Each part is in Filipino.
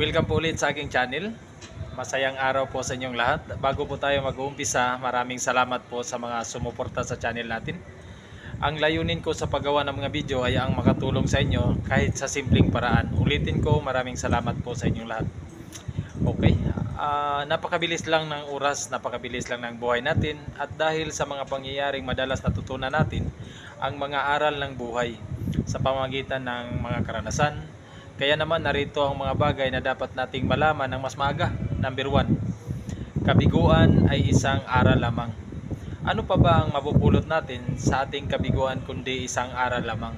Welcome po ulit sa aking channel. Masayang araw po sa inyong lahat. Bago po tayo mag-uumpisa, maraming salamat po sa mga sumuporta sa channel natin. Ang layunin ko sa paggawa ng mga video ay ang makatulong sa inyo kahit sa simpleng paraan. Ulitin ko, maraming salamat po sa inyong lahat. Okay, napakabilis lang ng oras, napakabilis lang ng buhay natin. At dahil sa mga pangyayaring madalas natutunan natin, ang mga aral ng buhay sa pamamagitan ng mga karanasan. Kaya naman narito ang mga bagay na dapat nating malaman ng mas maaga. Number 1, kabiguan ay isang aral lamang. Ano pa ba ang mapupulot natin sa ating kabiguan kundi isang aral lamang?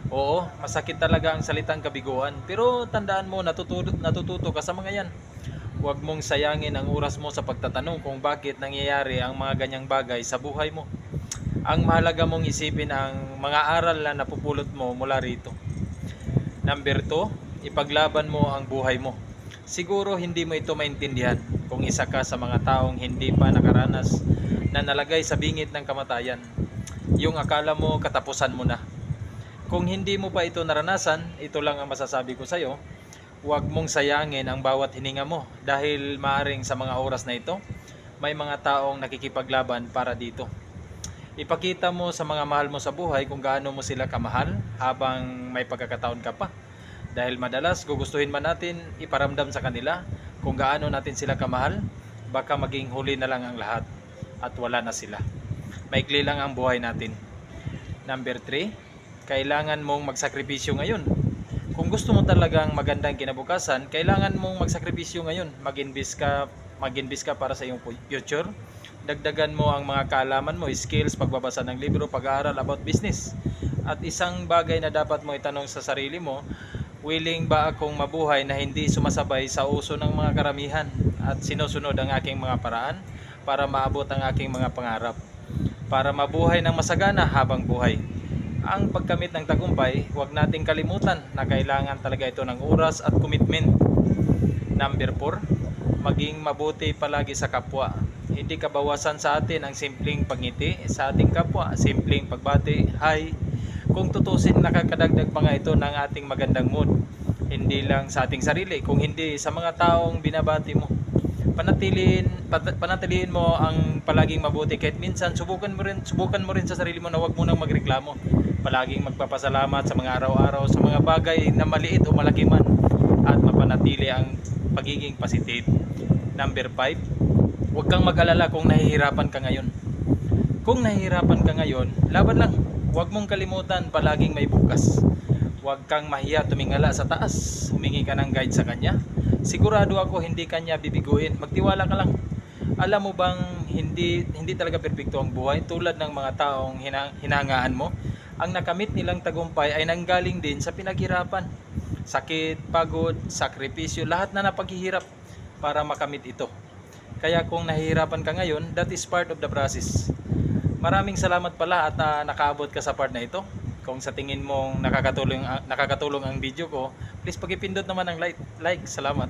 Oo, masakit talaga ang salitang kabiguan, pero tandaan mo, natututo ka sa mga yan. Huwag mong sayangin ang oras mo sa pagtatanong kung bakit nangyayari ang mga ganyang bagay sa buhay mo. Ang mahalaga mong isipin ang mga aral na napupulot mo mula rito. Number 2, ipaglaban mo ang buhay mo. Siguro hindi mo ito maintindihan kung isa ka sa mga taong hindi pa nakaranas na nalagay sa bingit ng kamatayan. Yung akala mo katapusan mo na. Kung hindi mo pa ito naranasan, ito lang ang masasabi ko sa iyo. Huwag mong sayangin ang bawat hininga mo dahil maaring sa mga oras na ito, may mga taong nakikipaglaban para dito. Ipakita mo sa mga mahal mo sa buhay kung gaano mo sila kamahal habang may pagkakataon ka pa. Dahil madalas gugustuhin man natin iparamdam sa kanila kung gaano natin sila kamahal, baka maging huli na lang ang lahat at wala na sila. Maikli lang ang buhay natin. Number 3, kailangan mong magsakripisyo ngayon. Kung gusto mo talagang magandang kinabukasan, kailangan mong magsakripisyo ngayon. Mag-invest ka para sa iyong future. Dagdagan mo ang mga kaalaman mo, skills, pagbabasa ng libro, pag-aaral about business. At isang bagay na dapat mo itanong sa sarili mo, willing ba akong mabuhay na hindi sumasabay sa uso ng mga karamihan at sinusunod ang aking mga paraan para maabot ang aking mga pangarap, para mabuhay ng masagana habang buhay. Ang pagkamit ng tagumpay, huwag nating kalimutan na kailangan talaga ito ng oras at commitment. Number 4, maging mabuti palagi sa kapwa. Hindi kabawasan sa atin ang simpleng pagngiti sa ating kapwa, simpleng pagbati, hi. Kung tutusin, nakakadagdag pa nga ito ng ating magandang mood. Hindi lang sa ating sarili, kung hindi sa mga taong binabati mo. Panatiliin mo ang palaging mabuti kahit minsan subukan mo rin sa sarili mo na huwag mo nang magreklamo. Palaging magpapasalamat sa mga araw-araw sa mga bagay na maliit o malaki man at mapanatili ang pagiging positive. Number 5, huwag kang mag-alala kung nahihirapan ka ngayon. Kung nahihirapan ka ngayon, laban lang. Huwag mong kalimutan, palaging may bukas. Huwag kang mahiya tumingala sa taas. Humingi ka ng guide sa kanya. Sigurado ako hindi kanya bibiguin. Magtiwala ka lang. Alam mo bang hindi talaga perpekto ang buhay tulad ng mga taong hinangaan mo? Ang nakamit nilang tagumpay ay nanggaling din sa pinaghirapan. Sakit, pagod, sakripisyo, lahat na napaghihirap para makamit ito. Kaya kung nahihirapan ka ngayon, that is part of the process. Maraming salamat pala at nakaabot ka sa part na ito. Kung sa tingin mong nakakatulong ang video ko, please pag-ipindot naman ang like. Salamat.